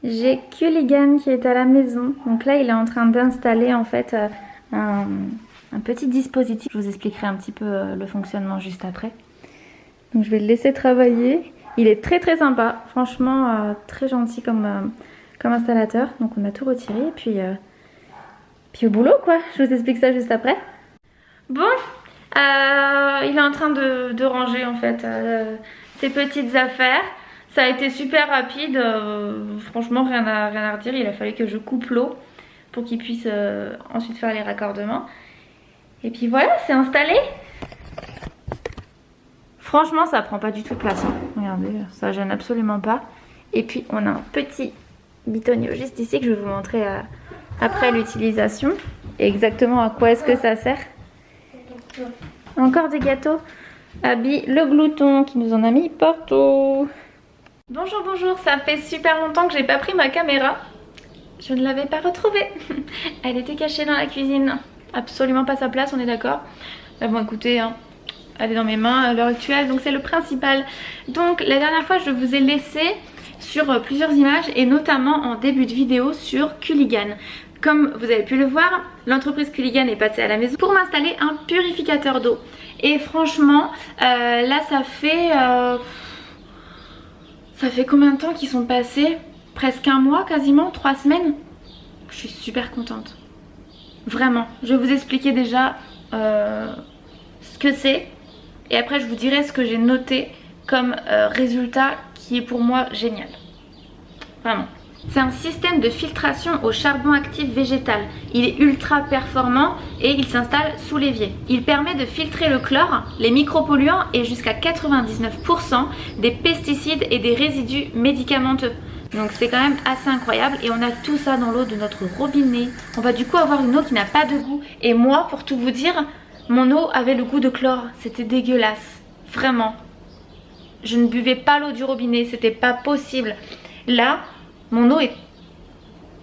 J'ai Kuligan qui est à la maison. Donc là, il est en train d'installer en fait un petit dispositif. Je vous expliquerai un petit peu le fonctionnement juste après. Donc je vais le laisser travailler. Il est très très sympa. Franchement, très gentil comme installateur. Donc on a tout retiré et puis au boulot quoi. Je vous explique ça juste après. Bon, il est en train de ranger en fait ses petites affaires. Ça a été super rapide, franchement rien à redire, il a fallu que je coupe l'eau pour qu'il puisse ensuite faire les raccordements. Et puis voilà, c'est installé. Franchement ça prend pas du tout de place, hein. Regardez, ça gêne absolument pas. Et puis on a un petit bitonio juste ici que je vais vous montrer après l'utilisation. Et exactement à quoi est-ce que ça sert. Encore des gâteaux. Abby le glouton qui nous en a mis partout. Bonjour, bonjour, ça fait super longtemps que j'ai pas pris ma caméra. Je ne l'avais pas retrouvée. Elle était cachée dans la cuisine. Absolument pas sa place, on est d'accord. Mais bon écoutez, hein, elle est dans mes mains à l'heure actuelle, donc c'est le principal. Donc la dernière fois je vous ai laissé sur plusieurs images et notamment en début de vidéo sur Kuligan. Comme vous avez pu le voir, l'entreprise Kuligan est passée à la maison pour m'installer un purificateur d'eau. Et franchement, là ça fait combien de temps qu'ils sont passés? Presque un mois quasiment, 3 semaines. Je suis super contente. Vraiment. Je vais vous expliquer déjà ce que c'est. Et après je vous dirai ce que j'ai noté comme résultat qui est pour moi génial. Vraiment. C'est un système de filtration au charbon actif végétal. Il est ultra performant et il s'installe sous l'évier. Il permet de filtrer le chlore, les micropolluants et jusqu'à 99% des pesticides et des résidus médicamenteux. Donc c'est quand même assez incroyable et on a tout ça dans l'eau de notre robinet. On va du coup avoir une eau qui n'a pas de goût. Et moi, pour tout vous dire, mon eau avait le goût de chlore. C'était dégueulasse. Vraiment. Je ne buvais pas l'eau du robinet, c'était pas possible. Là, mon eau est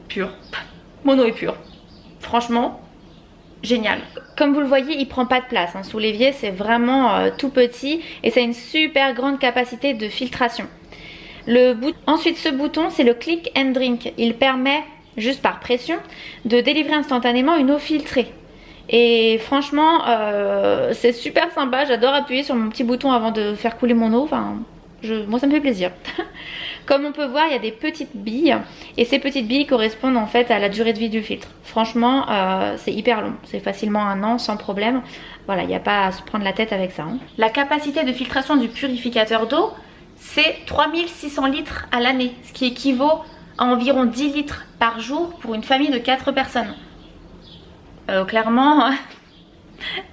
pure. Mon eau est pure. Franchement, génial. Comme vous le voyez, il prend pas de place, hein. Sous l'évier, c'est vraiment tout petit et ça a une super grande capacité de filtration. Ensuite, ce bouton, c'est le click and drink. Il permet, juste par pression, de délivrer instantanément une eau filtrée. Et franchement, c'est super sympa. J'adore appuyer sur mon petit bouton avant de faire couler mon eau. Enfin, moi, ça me fait plaisir. Comme on peut voir, il y a des petites billes et ces petites billes correspondent en fait à la durée de vie du filtre. Franchement, c'est hyper long, c'est facilement 1 an sans problème. Voilà, il n'y a pas à se prendre la tête avec ça, hein. La capacité de filtration du purificateur d'eau, c'est 3600 litres à l'année, ce qui équivaut à environ 10 litres par jour pour une famille de 4 personnes. Clairement,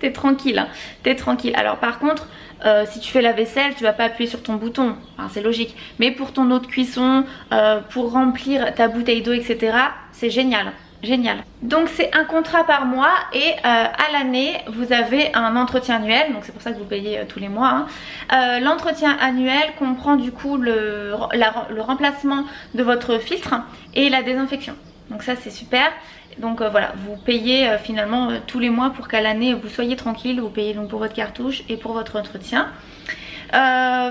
t'es tranquille, hein. T'es tranquille. Alors par contre, si tu fais la vaisselle, tu vas pas appuyer sur ton bouton, enfin, c'est logique. Mais pour ton eau de cuisson, pour remplir ta bouteille d'eau, etc., c'est génial. Génial. Donc c'est un contrat par mois et à l'année vous avez un entretien annuel, donc c'est pour ça que vous payez tous les mois, hein. L'entretien annuel comprend du coup le remplacement de votre filtre et la désinfection. Donc ça c'est super. Donc voilà, vous payez finalement tous les mois pour qu'à l'année vous soyez tranquille. Vous payez donc pour votre cartouche et pour votre entretien.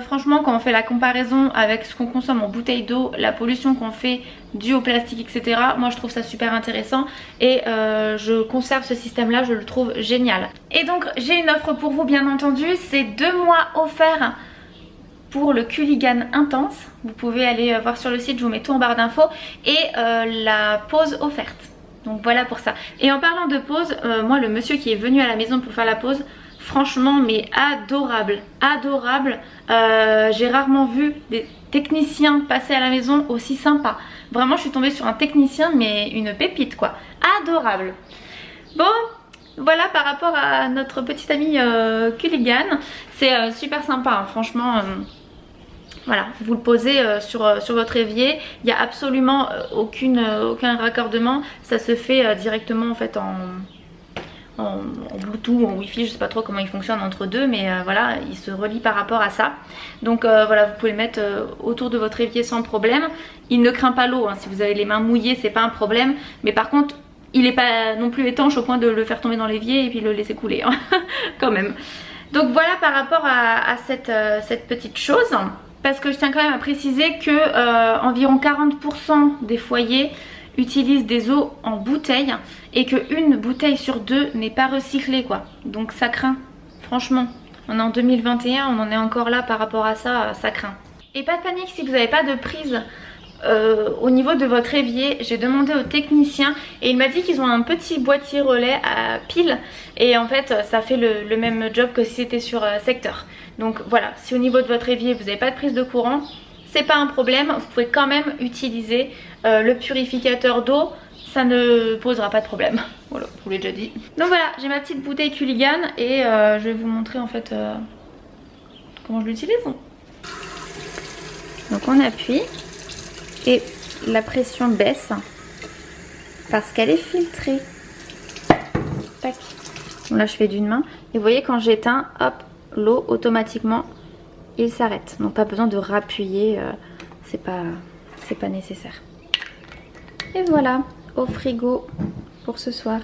Franchement, quand on fait la comparaison avec ce qu'on consomme en bouteille d'eau, la pollution qu'on fait due au plastique, etc., moi je trouve ça super intéressant et je conserve ce système là, je le trouve génial. Et donc j'ai une offre pour vous bien entendu, c'est 2 mois offerts pour le Kuligan Intense. Vous pouvez aller voir sur le site, je vous mets tout en barre d'infos, et la pause offerte. Donc voilà pour ça. Et en parlant de pause, moi le monsieur qui est venu à la maison pour faire la pause, franchement mais adorable, adorable. J'ai rarement vu des techniciens passer à la maison aussi sympa. Vraiment je suis tombée sur un technicien mais une pépite quoi. Adorable. Bon, voilà par rapport à notre petite amie Kuligan. C'est super sympa, hein, franchement. Voilà, vous le posez sur votre évier, il n'y a absolument aucun raccordement, ça se fait directement en fait en Bluetooth ou en Wi-Fi, je sais pas trop comment il fonctionne entre deux, mais voilà, il se relie par rapport à ça. Donc voilà, vous pouvez le mettre autour de votre évier sans problème. Il ne craint pas l'eau, hein. Si vous avez les mains mouillées, c'est pas un problème, mais par contre, il n'est pas non plus étanche au point de le faire tomber dans l'évier et puis le laisser couler, hein. Quand même. Donc voilà par rapport à cette petite chose. parce que je tiens quand même à préciser que environ 40% des foyers utilisent des eaux en bouteille et qu'une bouteille sur deux n'est pas recyclée quoi. Donc ça craint, franchement. On est en 2021, on en est encore là par rapport à ça, ça craint. Et pas de panique si vous n'avez pas de prise au niveau de votre évier. J'ai demandé au technicien et il m'a dit qu'ils ont un petit boîtier relais à pile et en fait ça fait le même job que si c'était sur secteur. Donc voilà, si au niveau de votre évier vous n'avez pas de prise de courant, c'est pas un problème, vous pouvez quand même utiliser le purificateur d'eau, ça ne posera pas de problème. Voilà, je vous l'ai déjà dit. Donc voilà, j'ai ma petite bouteille Culligan et je vais vous montrer en fait comment je l'utilise. Donc on appuie et la pression baisse parce qu'elle est filtrée. Tac. Bon, là je fais d'une main et vous voyez quand j'éteins, hop, l'eau automatiquement il s'arrête. Donc pas besoin de rappuyer, c'est pas nécessaire. Et voilà, au frigo pour ce soir.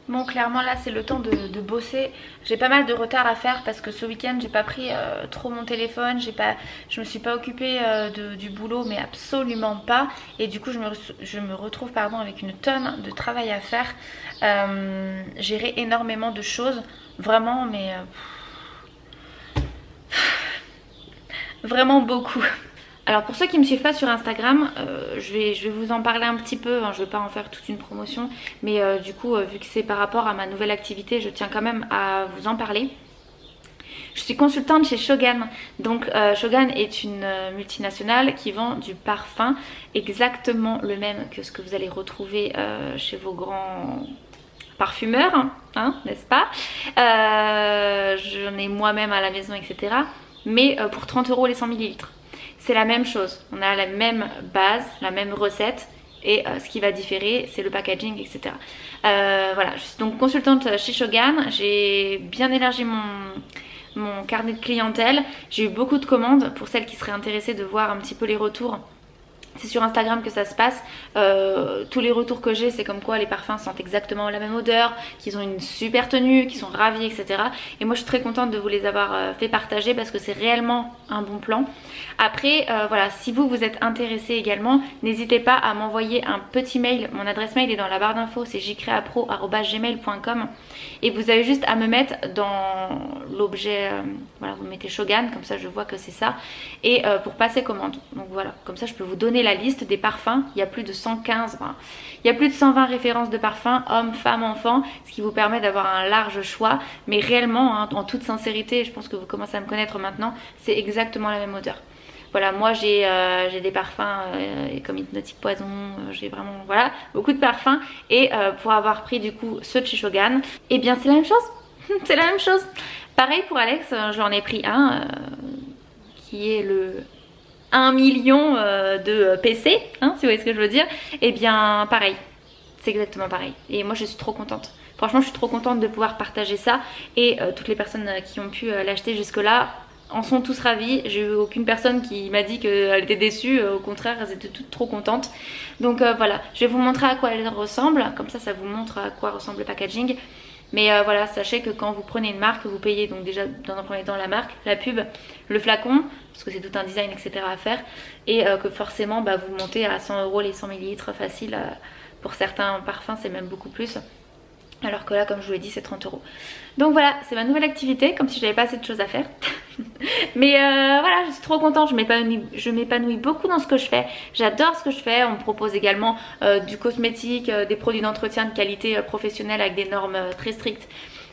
Bon, clairement là c'est le temps de bosser. J'ai pas mal de retard à faire parce que ce week-end j'ai pas pris trop mon téléphone, je me suis pas occupée du boulot, mais absolument pas. Et du coup je me retrouve avec une tonne de travail à faire. Gérer énormément de choses, vraiment, mais vraiment beaucoup. Alors pour ceux qui ne me suivent pas sur Instagram, je vais vous en parler un petit peu, hein, je ne vais pas en faire toute une promotion, mais du coup vu que c'est par rapport à ma nouvelle activité, je tiens quand même à vous en parler. Je suis consultante chez Shogan, donc Shogan est une multinationale qui vend du parfum exactement le même que ce que vous allez retrouver chez vos grands parfumeurs, hein, n'est-ce pas? J'en ai moi-même à la maison, etc. Mais pour 30 € les 100 ml. C'est la même chose, on a la même base, la même recette et ce qui va différer c'est le packaging, etc. Voilà, je suis donc consultante chez Shogan, j'ai bien élargi mon carnet de clientèle, j'ai eu beaucoup de commandes. Pour celles qui seraient intéressées de voir un petit peu les retours, c'est sur Instagram que ça se passe. Tous les retours que j'ai, c'est comme quoi les parfums sentent exactement la même odeur, qu'ils ont une super tenue, qu'ils sont ravis, etc. Et moi je suis très contente de vous les avoir fait partager parce que c'est réellement un bon plan. Après voilà, si vous êtes intéressé également, n'hésitez pas à m'envoyer un petit mail. Mon adresse mail est dans la barre d'infos, c'est jcreapro@gmail.com et vous avez juste à me mettre dans l'objet, voilà, vous mettez Shogan, comme ça je vois que c'est ça, et pour passer commande. Donc voilà, comme ça je peux vous donner la liste des parfums. Il y a plus de 115, enfin, il y a plus de 120 références de parfums, hommes, femmes, enfants, ce qui vous permet d'avoir un large choix. Mais réellement, hein, en toute sincérité, je pense que vous commencez à me connaître maintenant, c'est exactement la même odeur. Voilà, moi j'ai des parfums comme Hypnotique Poison, j'ai vraiment, voilà, beaucoup de parfums. Et pour avoir pris du coup ceux de chez Shogan, et bien c'est la même chose. C'est la même chose. Pareil pour Alex, j'en ai pris un qui est le 1 million de PC, hein, si vous voyez ce que je veux dire. Et bien pareil, c'est exactement pareil. Et moi je suis trop contente. Franchement je suis trop contente de pouvoir partager ça. Et toutes les personnes qui ont pu l'acheter jusque là en sont tous ravis. J'ai eu aucune personne qui m'a dit qu'elle était déçue, au contraire elles étaient toutes trop contentes. Donc voilà, je vais vous montrer à quoi elles ressemblent, comme ça vous montre à quoi ressemble le packaging. Mais voilà, sachez que quand vous prenez une marque, vous payez donc déjà dans un premier temps la marque, la pub, le flacon, parce que c'est tout un design, etc. à faire. Et que forcément vous montez à 100 € les 100 ml facile. Pour certains parfums c'est même beaucoup plus. Alors que là, comme je vous l'ai dit, c'est 30 €. Donc voilà, c'est ma nouvelle activité, comme si j'avais pas assez de choses à faire. Mais voilà, je suis trop contente, je m'épanouis beaucoup dans ce que je fais. J'adore ce que je fais. On me propose également du cosmétique, des produits d'entretien de qualité professionnelle avec des normes très strictes.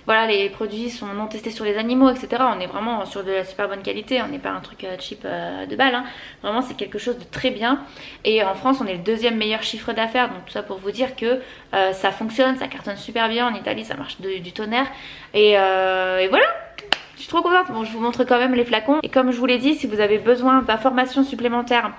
Voilà, les produits sont non testés sur les animaux, etc. On est vraiment sur de la super bonne qualité, on n'est pas un truc cheap de balle, hein. Vraiment c'est quelque chose de très bien. Et en France on est le deuxième meilleur chiffre d'affaires, donc tout ça pour vous dire que ça fonctionne, ça cartonne super bien. En Italie ça marche du tonnerre. Et voilà, je suis trop contente. Bon, je vous montre quand même les flacons. Et comme je vous l'ai dit, si vous avez besoin d'informations supplémentaires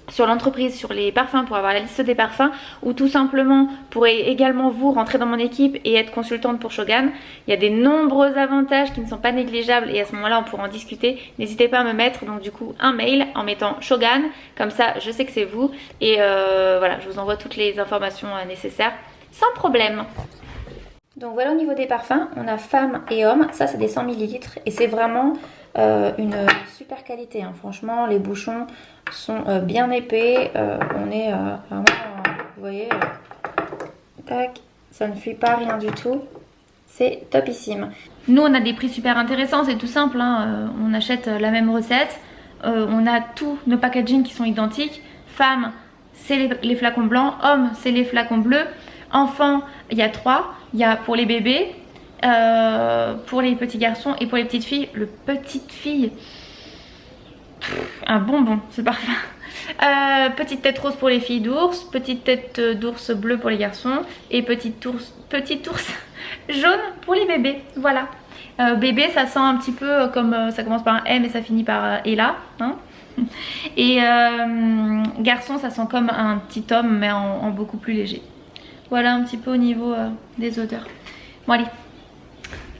sur l'entreprise, sur les parfums, pour avoir la liste des parfums, ou tout simplement pour également vous rentrer dans mon équipe et être consultante pour Shogan, il y a des nombreux avantages qui ne sont pas négligeables et à ce moment là on pourra en discuter. N'hésitez pas à me mettre donc du coup un mail en mettant Shogan, comme ça je sais que c'est vous et voilà, je vous envoie toutes les informations nécessaires sans problème. Donc voilà au niveau des parfums, on a femmes et hommes, ça c'est des 100 ml et c'est vraiment une super qualité, hein. Franchement les bouchons sont bien épais, on est vraiment, vous voyez, tac, ça ne fuit pas, rien du tout, c'est topissime. Nous on a des prix super intéressants, c'est tout simple, hein. On achète la même recette, on a tous nos packaging qui sont identiques, femmes c'est les flacons blancs, hommes c'est les flacons bleus, enfants il y a 3, il y a pour les bébés, pour les petits garçons et pour les petites filles. Le petite fille, un bonbon ce parfum. Petite tête rose pour les filles d'ours, petite tête d'ours bleu pour les garçons et petite ours jaune pour les bébés. Voilà. Bébé ça sent un petit peu comme ça commence par un M et ça finit par Ella, hein. Et garçon ça sent comme un petit homme mais en beaucoup plus léger. Voilà un petit peu au niveau des odeurs. Bon allez.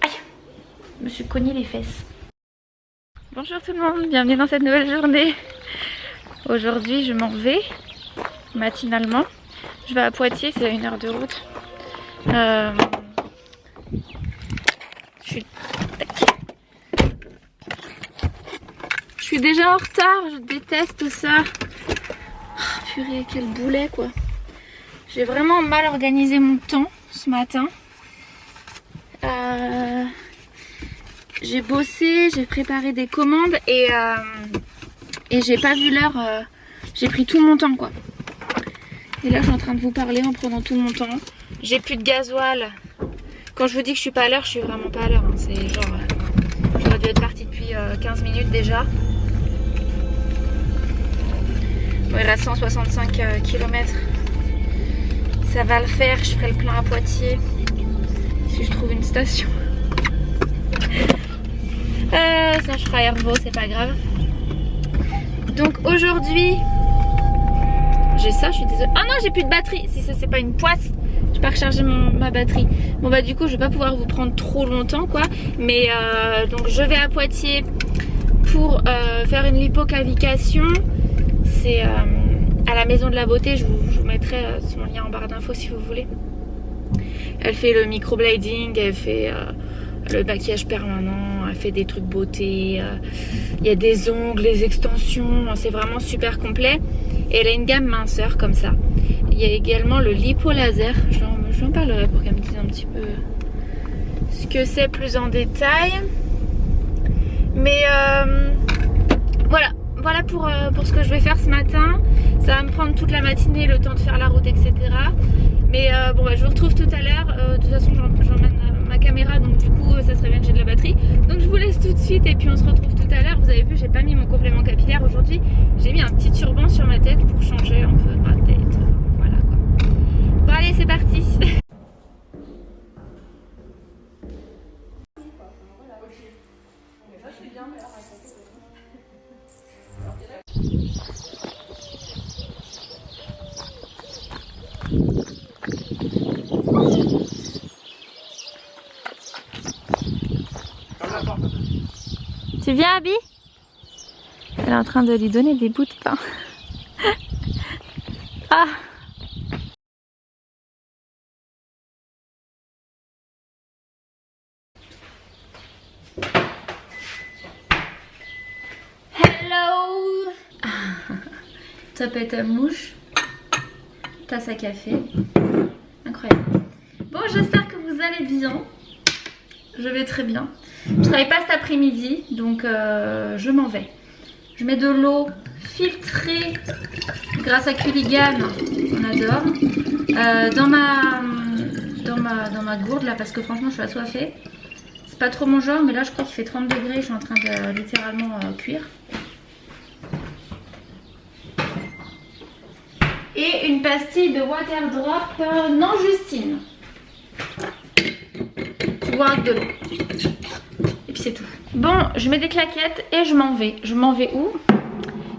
Aïe, je me suis cogné les fesses. Bonjour tout le monde, bienvenue dans cette nouvelle journée. Aujourd'hui je m'en vais matinalement. Je vais à Poitiers, c'est 1 heure de route. Je suis déjà en retard, je déteste ça. Oh, purée, quel boulet quoi. J'ai vraiment mal organisé mon temps ce matin. J'ai bossé, j'ai préparé des commandes et j'ai pas vu l'heure. J'ai pris tout mon temps quoi. Et là je suis en train de vous parler en prenant tout mon temps. J'ai plus de gasoil. Quand je vous dis que je suis pas à l'heure, je suis vraiment pas à l'heure, hein. C'est genre j'aurais dû être partie depuis 15 minutes déjà. Bon, il reste 165 km. Ça va le faire, je ferai le plein à Poitiers si je trouve une station. Sinon je ferai Hervaux, c'est pas grave. Donc aujourd'hui, j'ai ça, je suis désolée. Ah non, j'ai plus de batterie. Si ça c'est pas une poisse, j'ai pas rechargé ma batterie. Bon bah du coup je vais pas pouvoir vous prendre trop longtemps quoi. Mais donc je vais à Poitiers pour faire une lipocavication. C'est à la maison de la beauté, je vous mettrai son lien en barre d'infos si vous voulez. Elle fait le microblading, elle fait le maquillage permanent, elle fait des trucs beauté, il y a des ongles, des extensions, c'est vraiment super complet. Et elle a une gamme minceur comme ça. Il y a également le lipolaser, je lui en parlerai pour qu'elle me dise un petit peu ce que c'est plus en détail. Mais voilà pour ce que je vais faire ce matin. Ça va me prendre toute la matinée, le temps de faire la route, etc. Mais bon bah je vous retrouve tout à l'heure. De toute façon j'emmène ma caméra, donc du coup ça serait bien que j'ai de la batterie. Donc je vous laisse tout de suite et puis on se retrouve tout à l'heure. Vous avez vu, j'ai pas mis mon complément capillaire aujourd'hui. J'ai mis un petit turban sur ma tête pour changer un peu ma tête. Voilà quoi. Bon allez, c'est parti. Tu viens, Abby? Elle est en train de lui donner des bouts de pain. Ah! Hello! Top et top mouche. Tasse à café. Incroyable. Bon, j'espère que vous allez bien. Je vais très bien. Je travaille pas cet après-midi, donc je m'en vais. Je mets de l'eau filtrée grâce à Culligan, on adore, dans ma gourde là, parce que franchement je suis assoiffée. C'est pas trop mon genre, mais là je crois qu'il fait 30 degrés, je suis en train de littéralement cuire. Et une pastille de water drop non Justine. Boire avec de l'eau. Et puis c'est tout. Bon, je mets des claquettes et je m'en vais. Je m'en vais où?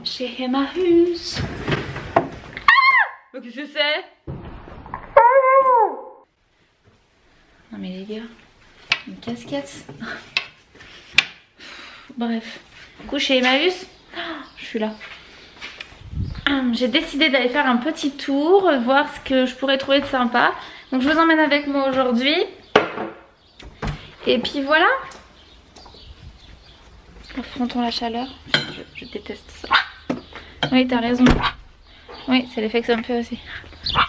Chez Emmaüs. Ah! Qu'est-ce que c'est? Non mais les gars, une casquette. Bref. Du coup chez Emmaüs, je suis là. J'ai décidé d'aller faire un petit tour, voir ce que je pourrais trouver de sympa. Donc je vous emmène avec moi aujourd'hui. Et puis voilà. Affrontons la chaleur. Je déteste ça. Oui, t'as raison. Oui, c'est l'effet que ça me fait aussi.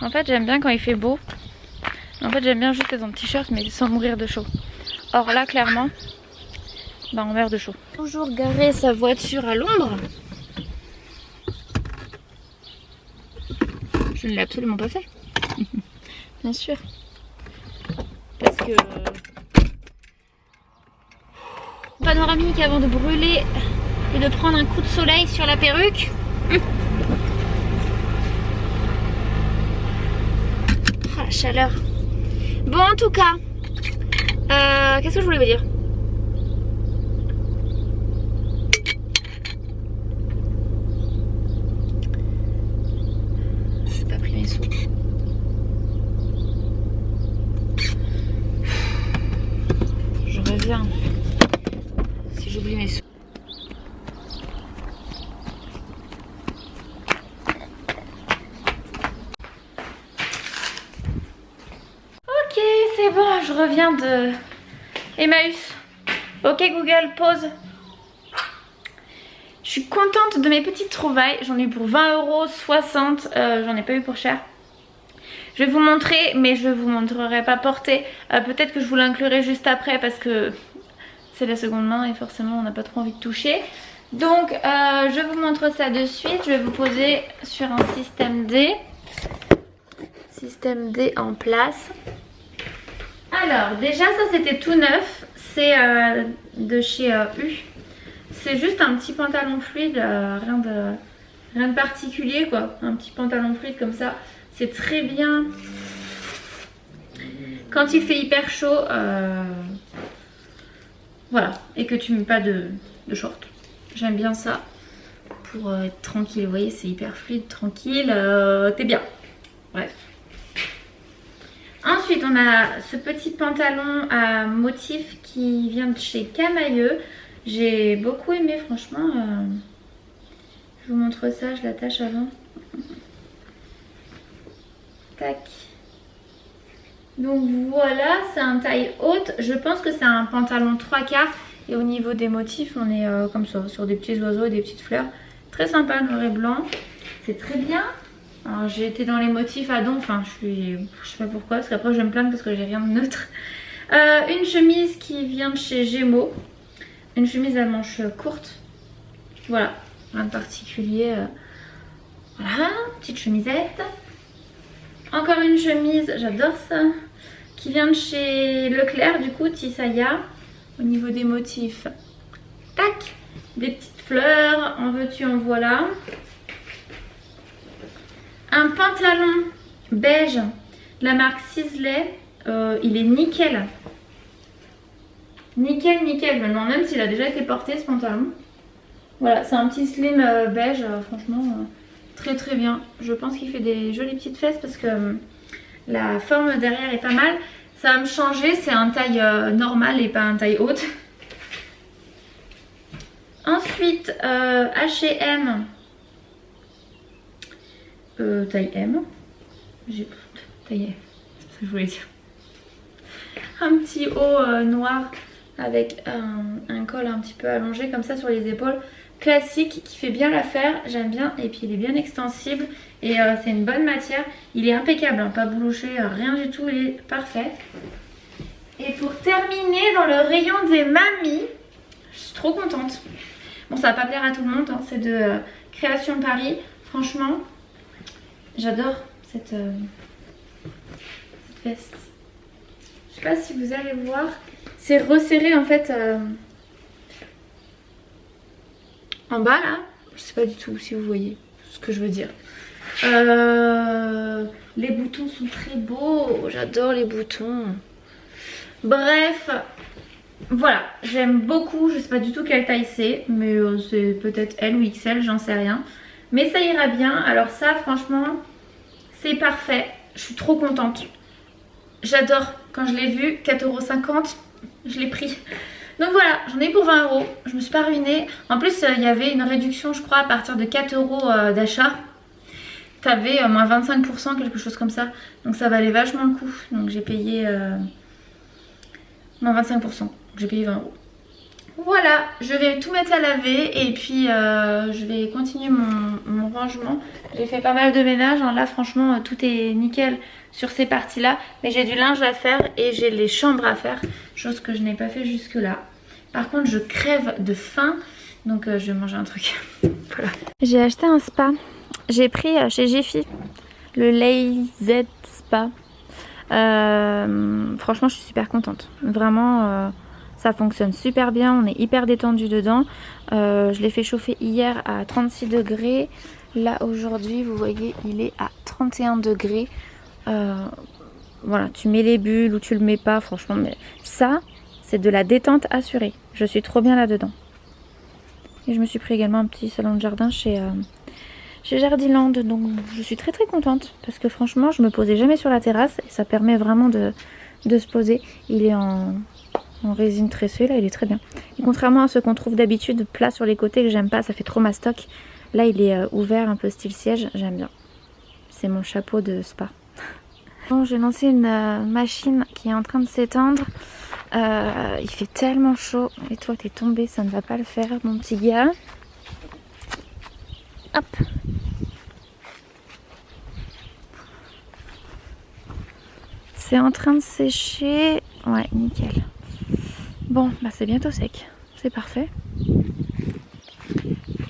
En fait, j'aime bien quand il fait beau. En fait, j'aime bien juste être en t-shirt, mais sans mourir de chaud. Or là, clairement, bah, on meurt de chaud. Toujours garer sa voiture à l'ombre. Je ne l'ai absolument pas fait. Bien sûr. Parce que... panoramique avant de brûler et de prendre un coup de soleil sur la perruque. Ah, la chaleur. Bon, en tout cas, qu'est-ce que je voulais vous dire? J'ai pas pris mes sous. Je reviens si j'oublie mes sous. Ok, c'est bon, je reviens de Emmaüs. Ok Google, pause. Je suis contente de mes petites trouvailles. J'en ai eu pour 20 €, 60, j'en ai pas eu pour cher. Je vais vous montrer, mais je vous montrerai pas porter. Peut-être que je vous l'inclurai juste après parce que c'est la seconde main et forcément on n'a pas trop envie de toucher. Donc je vous montre ça de suite. Je vais vous poser sur un système D. Système D en place. Alors déjà ça c'était tout neuf. C'est de chez U. C'est juste un petit pantalon fluide, rien de particulier quoi. Un petit pantalon fluide comme ça. C'est très bien quand il fait hyper chaud. Voilà. Et que tu mets pas de short. J'aime bien ça. Pour être tranquille. Vous voyez, c'est hyper fluide, tranquille. T'es bien. Bref. Ensuite, on a ce petit pantalon à motif qui vient de chez Camailleux. J'ai beaucoup aimé, franchement. Je vous montre ça, je l'attache avant. Tac. Donc voilà, c'est un taille haute. Je pense que c'est un pantalon 3/4. Et au niveau des motifs, on est comme ça, sur des petits oiseaux et des petites fleurs. Très sympa, noir et blanc. C'est très bien. J'ai été dans les motifs à don, enfin je sais pas pourquoi, parce qu'après je vais me plaindre parce que j'ai rien de neutre. Une chemise qui vient de chez Gémeaux. Une chemise à manches courtes. Voilà, rien de particulier. Voilà, petite chemisette. Encore une chemise, j'adore ça. Qui vient de chez Leclerc, du coup, Tissaya. Au niveau des motifs, tac, des petites fleurs, en veux-tu, en voilà. Un pantalon beige de la marque Sisley, il est nickel. Nickel, nickel. Je me demande même s'il a déjà été porté ce pantalon. Voilà, c'est un petit slim beige, franchement très très bien. Je pense qu'il fait des jolies petites fesses parce que la forme derrière est pas mal. Ça va me changer, c'est un taille normale et pas un taille haute. Ensuite, H&M. Taille M. J'ai taille F, c'est ce que je voulais dire. Un petit haut noir avec un col un petit peu allongé comme ça sur les épaules. Classique qui fait bien l'affaire, j'aime bien. Et puis il est bien extensible et c'est une bonne matière. Il est impeccable, hein, pas bouloché, rien du tout, il est parfait. Et pour terminer dans le rayon des mamies, je suis trop contente. Bon, ça va pas plaire à tout le monde, hein, c'est de Création Paris. Franchement, j'adore cette veste. Je sais pas si vous allez voir, c'est resserré en fait en bas là. Je sais pas du tout si vous voyez ce que je veux dire. Les boutons sont très beaux, j'adore les boutons. Bref, voilà, j'aime beaucoup, je sais pas du tout quelle taille c'est, mais c'est peut-être L ou XL, j'en sais rien. Mais ça ira bien, alors ça franchement, c'est parfait, je suis trop contente. J'adore, quand je l'ai vu, 4,50 €, je l'ai pris. Donc voilà, j'en ai pour 20 €, je me suis pas ruinée. En plus, il y avait une réduction, je crois, à partir de 4 € d'achat. T'avais moins 25%, quelque chose comme ça. Donc ça valait vachement le coup. Donc j'ai payé Non, 25%. J'ai payé 20 euros. Voilà, je vais tout mettre à laver et puis je vais continuer mon rangement. J'ai fait pas mal de ménage, hein. Là franchement tout est nickel sur ces parties-là. Mais j'ai du linge à faire et j'ai les chambres à faire, chose que je n'ai pas fait jusque là. Par contre je crève de faim, donc je vais manger un truc. Voilà. J'ai acheté un spa. J'ai pris chez Jiffy le Lazy Spa. Franchement je suis super contente. Vraiment... ça fonctionne super bien, on est hyper détendu dedans. Je l'ai fait chauffer hier à 36 degrés. Là aujourd'hui, vous voyez, il est à 31 degrés. Voilà, tu mets les bulles ou tu le mets pas, franchement. Mais ça, c'est de la détente assurée. Je suis trop bien là-dedans. Et je me suis pris également un petit salon de jardin chez Jardiland. Donc je suis très contente. Parce que franchement, je me posais jamais sur la terrasse. Et ça permet vraiment de se poser. Il est en résine tressée, là il est très bien. Et contrairement à ce qu'on trouve d'habitude plat sur les côtés que j'aime pas, ça fait trop mastoc. Là il est ouvert un peu style siège, j'aime bien. C'est mon chapeau de spa. Bon, j'ai lancé une machine qui est en train de s'étendre. Il fait tellement chaud. Et toi t'es tombé, ça ne va pas le faire mon petit gars. Hop. C'est en train de sécher. Ouais, nickel. Bon, bah c'est bientôt sec, c'est parfait.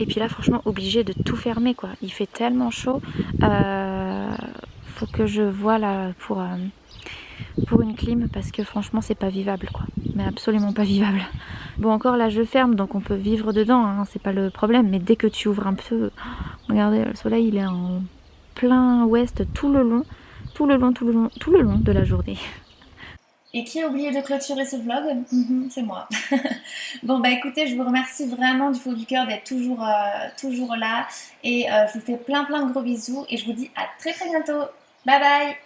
Et puis là, franchement, obligé de tout fermer, quoi. Il fait tellement chaud. Faut que je voie là pour une clim parce que franchement, c'est pas vivable, quoi. Mais absolument pas vivable. Bon, encore là, je ferme, donc on peut vivre dedans, hein, c'est pas le problème. Mais dès que tu ouvres un peu, regardez, le soleil, il est en plein ouest tout le long de la journée. Et qui a oublié de clôturer ce vlog? C'est moi. Bon bah écoutez, je vous remercie vraiment du fond du cœur d'être toujours là. Et je vous fais plein de gros bisous. Et je vous dis à très bientôt. Bye bye.